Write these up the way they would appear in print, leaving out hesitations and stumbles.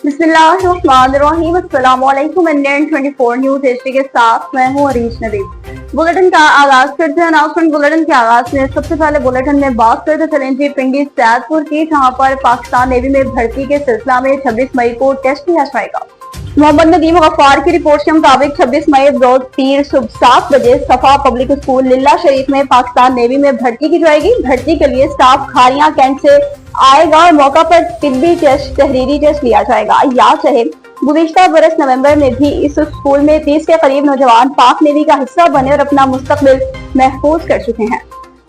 बिस्मिल्लाहिर्रहमानिर्रहीम। अस्सलाम वालेकुम। इंडियन 24 न्यूज एचडी के साथ मैं हूँ अरीश नदीम। बुलेटिन का आगाज करते हैं। अनाउंसमेंट बुलेटिन के आगाज में सबसे पहले बुलेटिन में बात करते चलें जी पिंडी सैदपुर की, जहाँ पर पाकिस्तान नेवी में भर्ती के सिलसिला में 26 मई को टेस्ट लिया जाएगा। मोहम्मद नदीम गफ्फार की रिपोर्ट के मुताबिक 26 मई रोज पीर सुबह 7 बजे सफा पब्लिक स्कूल लिल्ला शरीफ में पाकिस्तान नेवी में भर्ती की जाएगी। भर्ती के लिए स्टाफ खारियां कैंट से आएगा और मौका पर तिब्बी टेस्ट, तहरीरी टेस्ट लिया जाएगा। याद रहे गुज़िश्ता बरस नवंबर में भी इस स्कूल में 30 के करीब नौजवान पाक नेवी का हिस्सा बने और अपना मुस्तकबिल महफूज कर चुके हैं।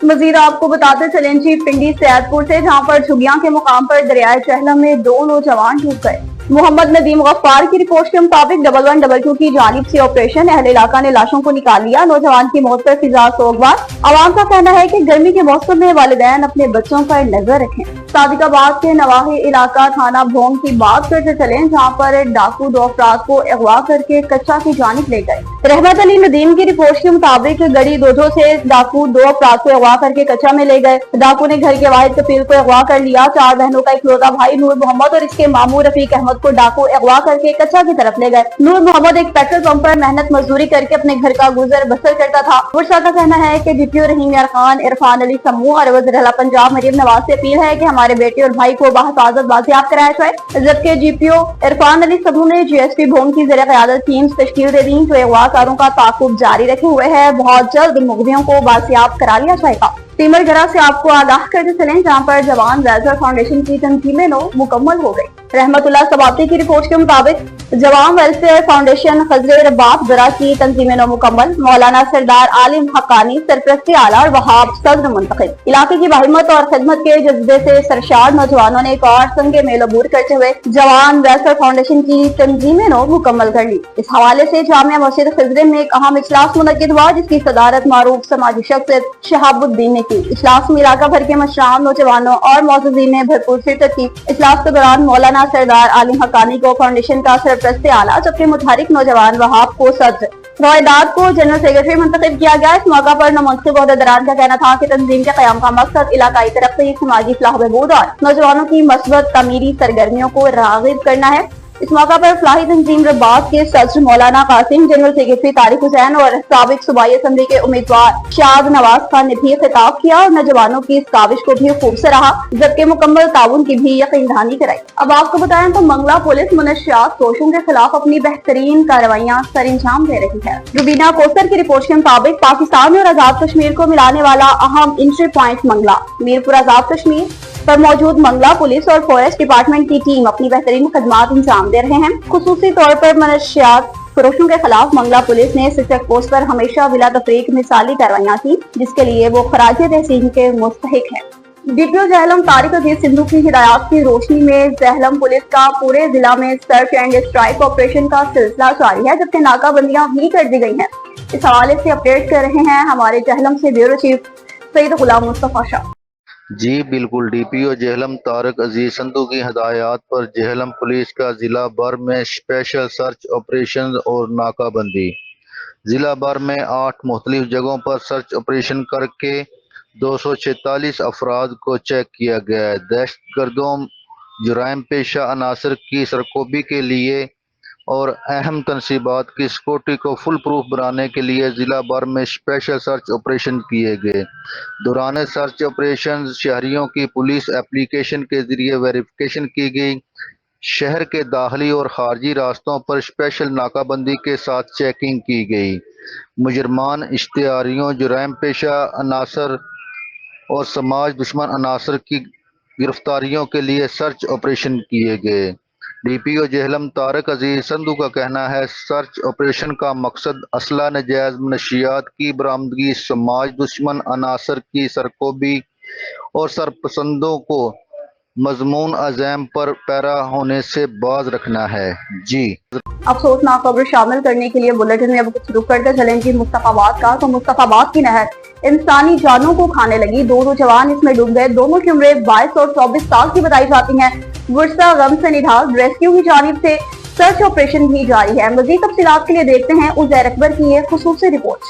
मजीद आपको बताते चलें जी पिंडी सैदपुर से, जहाँ पर झुगिया के मुकाम पर दरियाए जहलम में 2 नौजवान डूब गए। मोहम्मद नदीम गफ्फार की रिपोर्ट के मुताबिक 1112 की जानिब से ऑपरेशन अहले इलाका ने लाशों को निकाल लिया। नौजवान की मौत पर फिजा सोगवार। आवाम का कहना है कि गर्मी के मौसम में वालिदैन अपने बच्चों पर नजर रखें। सादिकाबाद के नवाही इलाका थाना भोंग की बात करते चले, जहाँ पर डाकू 2 अफराद को अगवा करके कच्चा की जानिब ले गए। रहमत अली नदीम की रिपोर्ट के मुताबिक गड़ी दोजो से डाकू 2 अफराद को अगवा करके कच्चा में ले गए। डाकू ने घर के वाहिद कफील को अगवा कर लिया। 4 बहनों का इकलौता भाई नूर मोहम्मद और इसके मामू रफीक अहमद को डाकू अगवा करके कच्चा की तरफ ले गए। नूर मोहम्मद एक पेट्रोल पंप पर मेहनत मजदूरी करके अपने घर का गुजर बसर करता था। वर्षा का कहना है कि डीपीओ रहीम यार खान, इरफान अली समूह और वज़ीर पंजाब मरीम नवाज से अपील है कि हमारे बेटे और भाई को बाहिफाजत बाजियाब कराया जाए। जबकि जीपीओ इरफान अली समूह ने जीएसपी भोंग की ज़ेर क़यादत टीम्स तश्कील दे दी, जो अगवाकारों का ताक़ुब जारी रखे हुए है। बहुत जल्द मुग़वियों को बाजियाब करा लिया जाएगा। तीमरगढ़ से आपको आगाह करते चलें, जहाँ पर जवान वेलफेयर फाउंडेशन की तंजीमें मुकम्मल हो गई। रहमतुल्लाह सबाती की रिपोर्ट के मुताबिक जवान वेलफेयर फाउंडेशन खजरे रबात दरा की तंजीमें मुकम्मल। मौलाना सरदार आलिम हक्कानी सरपरस्ती आला और वहाब सदर मुंतखब। इलाके की बाहिम्मत और खिदमत के जज्बे से सरशार नौजवानों ने एक और संगे मेलबूर करते हुए जवान वेलफेयर फाउंडेशन की तंजीमें मुकम्मल कर ली। इस हवाले से जामिया मस्जिद खजरे में एक अहम इजलास मुनक्किद हुआ, जिसकी सदारत मारूफ समाजी शख्सियत शहाबुद्दीन ने की। इजलास में इलाका भर के मशरान, नौजवानों और मौजूदीन ने भरपूर शिरकत की। इजलास के दौरान मौलाना सरदार आलिम हक्कानी को फाउंडेशन का सरपरस्ती आला, जबकि मुतहरिक नौजवान वहाब को सदर, रोएदाद को जनरल सेक्रेटरी मुंतखब किया गया। इस मौका पर नौमंतखब अहदेदारान का कहना था कि तंजीम के क़याम का मकसद इलाकाई तरक्की, समाजी फलाह बहबूद और नौजवानों की मस्बत तमीरी सरगर्मियों को राग़िब करना है। इस मौका पर फलाही तंजीम रबात के सदर मौलाना कासिम, जनरल सेक्रेटरी तारिक हुसैन और साबिक सूबाई असम्बली के उम्मीदवार शाद नवाज खान ने भी खिताब किया और नौजवानों की इस काविश को भी खूब सराहा, जबकि मुकम्मल ताउन की भी यकीन दहानी कराई। अब आपको बताएं तो मंगला पुलिस मुनशियात फरोशों के खिलाफ अपनी बेहतरीन कार्रवाइयाँ सर अंजाम दे रही है। रुबीना कोसर की रिपोर्ट के मुताबिक पाकिस्तान और आजाद कश्मीर को मिलाने वाला अहम इंट्री प्वाइंट मंगला मीरपुर आजाद कश्मीर पर मौजूद मंगला पुलिस और फॉरेस्ट डिपार्टमेंट की टीम अपनी बेहतरीन खदमात अंजाम दे रहे हैं। खुसूसी तौर पर मनशियात फरोशों के खिलाफ मंगला पुलिस ने चेक पोस्ट पर हमेशा बिला तफरीक मिसाली कार्रवाइयाँ की, जिसके लिए वो खराज तहसीन के मुस्तहिक है। डीपीओ जहलम तारिक अजीज सिंधु की हिदायत की रोशनी में जहलम पुलिस का पूरे जिला में सर्च एंड स्ट्राइक ऑपरेशन का सिलसिला जारी है, जबकि नाकाबंदियां भी कर दी गई हैं। इस हवाले से अपडेट कर रहे हैं हमारे जहलम से ब्यूरो चीफ सईद गुलाम मुस्तफा शाह। जी बिल्कुल, डीपीओ जेहलम तारिक अजीज संधू की हदायत पर जेहलम पुलिस का जिला भर में स्पेशल सर्च ऑपरेशन और नाकाबंदी। जिला भर में 8 मुख्तलिफ जगहों पर सर्च ऑपरेशन करके 246 अफराद को चेक किया गया है। दहशतगर्दों, जुराइम पेशा अनासर की सरकोबी के लिए और अहम तनसीबात की सिक्योरिटी को फुल प्रूफ बनाने के लिए जिला भर में स्पेशल सर्च ऑपरेशन किए गए। दौरान सर्च ऑपरेशन शहरियों की पुलिस एप्लीकेशन के जरिए वेरिफिकेशन की गई। शहर के दाखिली और खारजी रास्तों पर स्पेशल नाकाबंदी के साथ चेकिंग की गई। मुजरमान, इश्तिहारियों, जुराइम पेशा अनासर और समाज दुश्मन अनासर की गिरफ्तारियों के लिए सर्च ऑपरेशन किए गए। डीपीओ जेहलम तारिक अजीज संधू का कहना है, सर्च ऑपरेशन का मकसद असला, नजायज मनशियात की बरामदगी, समाज दुश्मन अनासर की सरकोबी और सरपसंदों को मजमून अज़ैम पर पैरा होने से बाज रखना है। जी अफसोसनाक खबर शामिल करने के लिए बुलेटिन में अब कुछ रुक करते चलेंगे मुस्तफाबाद का। तो मुस्तफाबाद की नहर इंसानी जानों को खाने लगी, 2 नौजवान इसमें डूब गए। दोनों की उम्रें 22 और 24 साल की बताई जाती हैं। वर्षा गम से निढाल रेस्क्यू की जानिब से सर्च ऑपरेशन भी जारी है। मजीद तफसीलात के लिए देखते हैं उजैर अकबर की ये खुसूसी रिपोर्ट।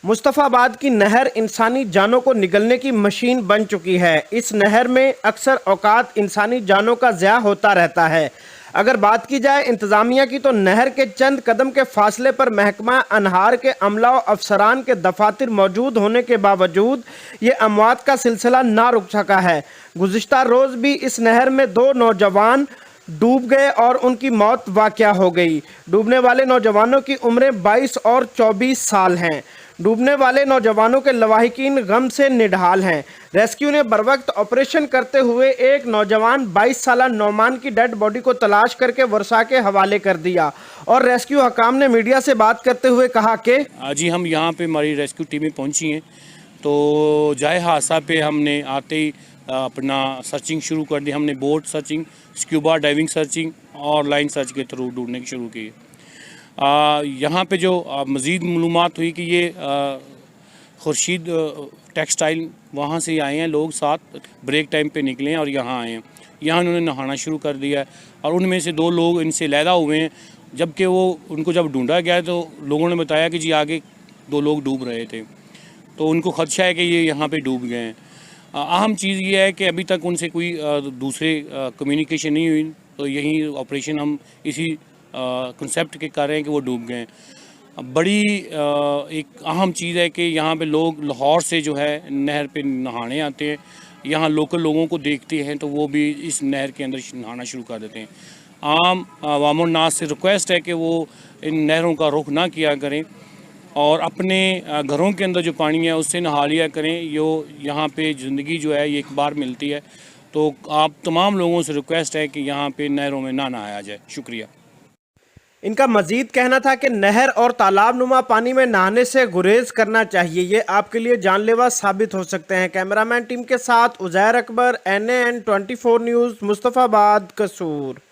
मुस्तफ़ा आबाद की नहर इंसानी जानों को निगलने की मशीन बन चुकी है। इस नहर में अक्सर औकात इंसानी जानों का ज़िया होता रहता है। अगर बात की जाए इंतज़ामिया की तो नहर के चंद कदम के फासले पर महकमा अनहार के अमला और अफसरान के दफातर मौजूद होने के बावजूद ये अमवात का सिलसिला ना रुक सका है। गुज़िश्ता रोज़ भी इस नहर में 2 नौजवान डूब गए और उनकी मौत वाक़या हो गई। डूबने वाले नौजवानों की उम्रें 22 और 24 साल हैं। डूबने वाले नौजवानों के लवाहिकीन गम से निढाल हैं। रेस्क्यू ने बरवक्त ऑपरेशन करते हुए एक नौजवान 22 साला नौमान की डेड बॉडी को तलाश करके वर्षा के हवाले कर दिया और रेस्क्यू हकाम ने मीडिया से बात करते हुए कहा कि जी हम यहाँ पे हमारी रेस्क्यू टीमें पहुँची हैं, तो जाए हादसा पे हमने आते ही अपना सर्चिंग शुरू कर दी। हमने boat searching, scuba diving searching और लाइन सर्च के थ्रू ढूंढने की शुरू की। यहाँ पे जो मज़ीद मालूमात हुई कि ये खुर्शीद टेक्सटाइल वहाँ से आए हैं लोग, साथ ब्रेक टाइम पे निकले हैं और यहाँ आए हैं। यहाँ उन्होंने नहाना शुरू कर दिया है और उनमें से 2 लोग इनसे लैदा हुए हैं, जबकि वो उनको जब ढूंढा गया तो लोगों ने बताया कि जी आगे 2 लोग डूब रहे थे, तो उनको खदशा है कि ये यहाँ पे डूब गए हैं। अहम चीज़ ये है कि अभी तक उनसे कोई दूसरे कम्युनिकेशन नहीं हुई, तो यही ऑपरेशन हम इसी कंसेप्ट के कर रहे हैं कि वो डूब गए हैं। बड़ी एक अहम चीज़ है कि यहाँ पे लोग लाहौर से जो है नहर पे नहाने आते हैं, यहाँ लोकल लोगों को देखते हैं तो वो भी इस नहर के अंदर नहाना शुरू कर देते हैं। आम अवामुन नास से रिक्वेस्ट है कि वो इन नहरों का रुख ना किया करें और अपने घरों के अंदर जो पानी है उससे नहा लिया करें। यहाँ पे ज़िंदगी जो है ये एक बार मिलती है, तो आप तमाम लोगों से रिक्वेस्ट है कि यहाँ पे नहरों में ना नहाया जाए। शुक्रिया। इनका मजीद कहना था कि नहर और तालाब नुमा पानी में नहाने से गुरेज करना चाहिए, ये आपके लिए जानलेवा साबित हो सकते हैं। कैमरामैन टीम के साथ उज़ैर अकबर, NAN 24 न्यूज़, मुस्तफ़ा आबाद, कसूर।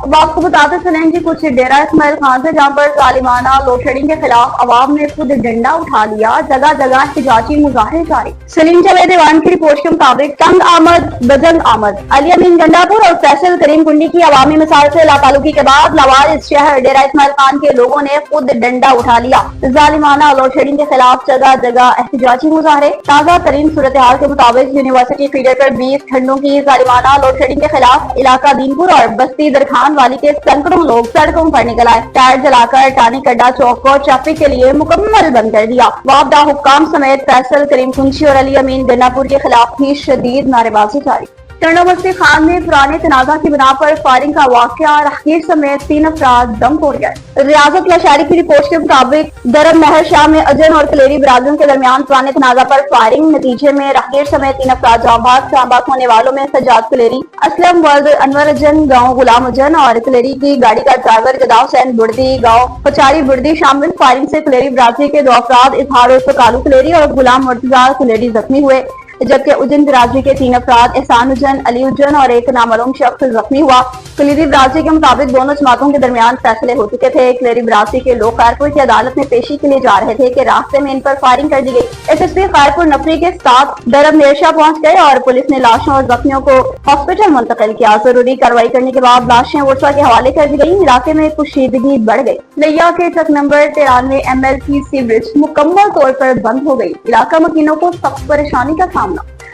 अब आपको बताते चलें कि कुछ डेरा इस्माइल खान से, जहां पर जालिमाना लोड शेडिंग के खिलाफ अवाम ने खुद डंडा उठा लिया, जगह जगह एहतजाजी मुजाहरे जारी। सलीम जावेद दीवान की रिपोर्ट के मुताबिक तंग आमद, बजंग आमद, अली अमीन गंडापुर और फैसल करीम कुंडी की अवामी मिसाल से लातालुकी के बाद लवारिस शहर डेरा इस्माइल खान के लोगों ने खुद डंडा उठा लिया। जालिमाना लोड शेडिंग के खिलाफ जगह जगह एहतजाजी मुजाहरे। ताजा तरीन सूरत हाल के मुताबिक यूनिवर्सिटी फीडर पर 20 खंडों की जालिमाना लोड शेडिंग के खिलाफ इलाका दीनपुर और बस्ती दरखान वाली के सैकड़ों लोग सड़कों पर निकल आए। टायर जलाकर टानी कड्डा चौक को ट्रैफिक के लिए मुकम्मल बंद कर दिया। वापदा हुक्काम समेत फैसल करीम कुंशी और अली अमीन गन्नापुर के खिलाफ भी शदीद नारेबाजी जारी। टंडो बस्ती खान में पुराने तनाजा की बिना पर फायरिंग का वाकया, राहगीर समेत 3 अफराद दम तोड़ गए। रियाजत लशारी की रिपोर्ट के मुताबिक दरम महर शाह में अजन और कलेरी बरादरों के दरमियान पुराने तनाजा पर फायरिंग, नतीजे में राहगीर समेत 3 अफराद जांबाज होने वालों में सज्जाद कलेरी, असलम वर्द, अनवर अजन गाँव गुलाम अजन और कलेरी की गाड़ी का ड्राइवर गदा हुसैन बुर्दी गाँव पचारी बुर्दी शामिल। फायरिंग से कलेरी बरादरी के 2 अफराद इजहार उर्फ कालू कलेरी और गुलाम मुर्तजा कलेरी जख्मी हुए, जबकि उज्जैन बिरादरी के 3 अफराद एहसान उज्जैन, अली उज्जैन और एक नामालूम शख्स जख्मी हुआ। कलेरी बिरादरी के मुताबिक दोनों जमातों के दरमियान फैसले हो चुके थे। कलेरी बिरादरी के लोग खैरपुर की अदालत में पेशी के लिए जा रहे थे कि रास्ते में इन पर फायरिंग कर दी गई। SSP खैरपुर नफरी के साथ दरम नेरशा पहुंच गए और पुलिस ने लाशों और जख्मियों को हॉस्पिटल मुंतकिल किया। जरूरी कार्रवाई करने के बाद लाशें वर्षा के हवाले कर दी गई। इलाके में कुशीदगी बढ़ गई। लिया के ट्रक नंबर 93 MLPC ब्रिज मुकम्मल तौर पर बंद हो गई। इलाका मकीनों को सख्त परेशानी का सामना।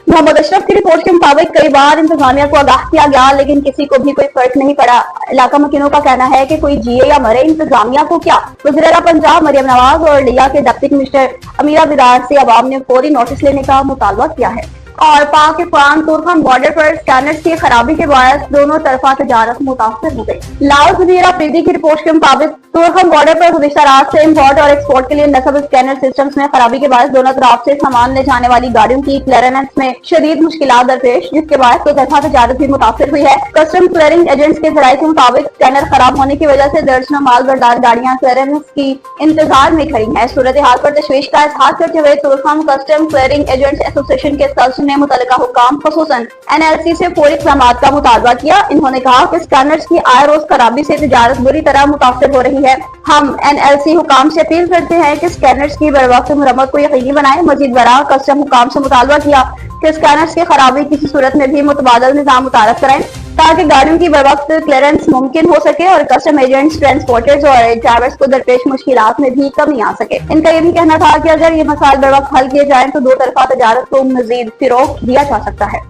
मोहम्मद अशरफ की रिपोर्ट के मुताबिक कई बार इंतजामिया को आगाह किया गया, लेकिन किसी को भी कोई फर्क नहीं पड़ा। इलाका मकीनों का कहना है कि कोई जिए या मरे, इंतजामिया को क्या। वज़ीर-ए-आला पंजाब मरियम नवाज और लिया के डिप्टी कमिश्नर अमीरा बिरार से अवाम ने फौरी नोटिस लेने का मुतालबा किया है। और पाक अफगान तुर्कम बॉर्डर पर स्कैनर्स की खराबी के बायस दोनों तरफा तजारत मुतासर हो गई। लाहौर जजीरा अफरीदी की रिपोर्ट के मुताबिक तुर्कम बॉर्डर पर गुज़िश्ता रात से इम्पोर्ट और एक्सपोर्ट के लिए नस्ब स्कैनर सिस्टम्स में खराबी के बायस दोनों तरफ से सामान ले जाने वाली गाड़ियों की क्लियरेंस में शदीद मुश्किलात दरपेश, जिसके बायस दो तरफा तजारत भी मुतासर हुई है। कस्टम क्लियरिंग एजेंट्स के जराये के मुताबिक स्कैनर खराब होने की वजह से दर्जनों माल बरदार गाड़ियां क्लियरेंस की इंतजार में खड़ी हैं। सूरत हाल पर तशवीश का इजहार करते हुए तुर्कम कस्टम क्लियरिंग एजेंट्स एसोसिएशन के सदस्य ने मुतल्लिका हुक्काम खुसूसन NLC से फौरी इक़दामात का मुतालबा किया। इन्होंने कहा कि स्कैनर्स की आए रोज खराबी से तजारत बुरी तरह मुतासर हो रही है। हम NLC हुकाम से अपील करते हैं कि स्कैनर्स की बरवक्त मुरम्मत को यकीनी बनाएं। मजीद बरा कस्टम हुकाम से मुतालबा किया कि स्कैनर्स की खराबी किसी सूरत में भी मुतबादल निजाम मुतारफ कराएं। ताकि गाड़ियों की बर्वक्त क्लियरेंस मुमकिन हो सके और कस्टम एजेंट्स, ट्रांसपोर्टर्स और ड्राइवर्स को दरपेश मुश्किलात में भी कमी आ सके। इनका ये भी कहना था कि अगर ये मसाइल बर्वक्त हल किए जाएं तो दो तरफा तजारत को मजीद फिरोग दिया जा सकता है।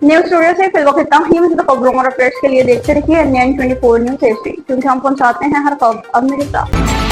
न्यूज स्टूडियो से फिल वक्त इतना ही। मुझे खबरों और अपडेट्स के लिए देखते रहिए NN24 न्यूज एचडी, क्योंकि हम पहुंचाते हैं हर खबर अब मेरे साथ।